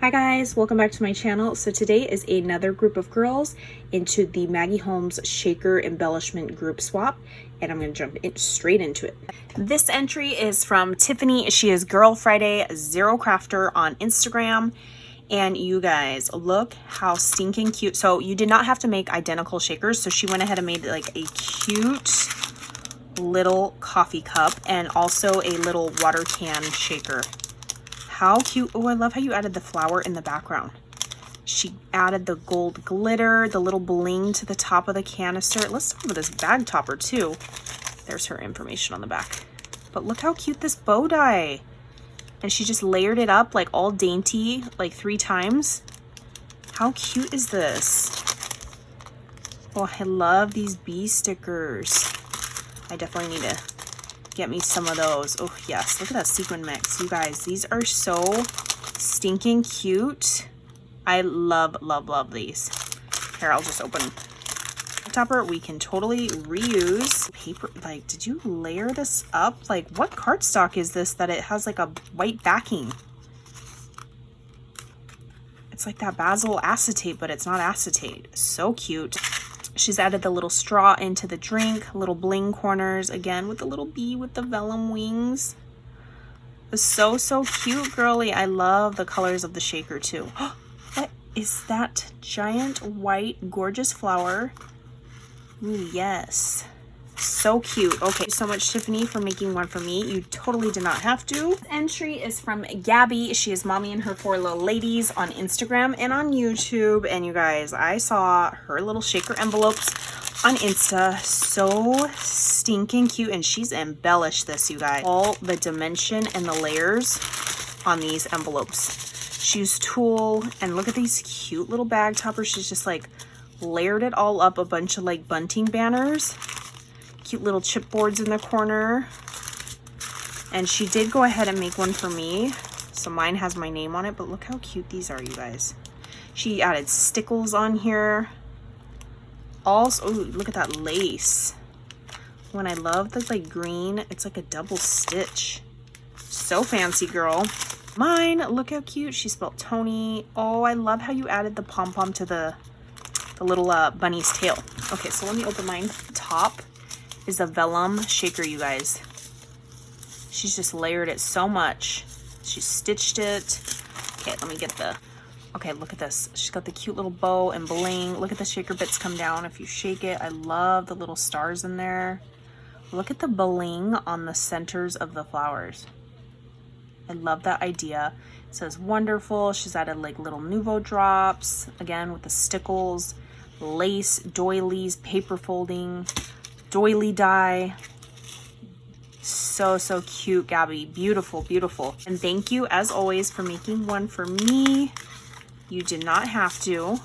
Hi guys, welcome back to my channel. So today is another group of girls into the Maggie Holmes shaker embellishment group swap, and I'm going to jump straight into it. This entry is from Tiffany. She is Girl Friday Zero Crafter on Instagram. And you guys, look how stinking cute. So you did not have to make identical shakers. So she went ahead and made like a cute little coffee cup and also a little water can shaker. How cute. Oh, I love how you added the flower in the background. She added the gold glitter, the little bling to the top of the canister. Let's start with this bag topper too. There's her information on the back. But look how cute this bow tie. And she just layered it up like all dainty, like 3 times. How cute is this? Oh, I love these bee stickers. I definitely need to get me some of those. Oh yes, look at that sequin mix. You guys, these are so stinking cute. I love these. Here, I'll just open the topper. We can totally reuse paper. Like, did you layer this up? Like, what cardstock is this that it has like a white backing? It's like that basil acetate, but it's not acetate. So cute. She's added the little straw into the drink, little bling corners, again with the little bee with the vellum wings. It's so cute, girly. I love the colors of the shaker too. What is that giant white gorgeous flower? Ooh, yes. So cute. Okay, thank you so much, Tiffany, for making one for me. You totally did not have to. This entry is from Gabie. She is Mommy and Her 4 Little Ladies on Instagram and on YouTube. And you guys, I saw her little shaker envelopes on Insta. So stinking cute. And she's embellished this, you guys. All the dimension and the layers on these envelopes. She used tulle, and look at these cute little bag toppers. She's just like layered it all up, a bunch of like bunting banners. Cute little chipboards in the corner. And she did go ahead and make one for me, so mine has my name on it, but look how cute these are, you guys. She added stickles on here. Also, oh, look at that lace. When I love the like green, it's like a double stitch. So fancy, girl. Mine, look how cute. She spelled Toni. Oh, I love how you added the pom-pom to the little bunny's tail. Okay, so let me open mine. Top is a vellum shaker, you guys. She's just layered it so much. She stitched it. Okay, let me get the, okay, look at this. She's got the cute little bow and bling. Look at the shaker bits come down if you shake it. I love the little stars in there. Look at the bling on the centers of the flowers. I love that idea. It says wonderful. She's added like little nouveau drops, again with the stickles, lace, doilies, paper folding, doily die. So cute, Gabby. Beautiful. And thank you as always for making one for me. You did not have to.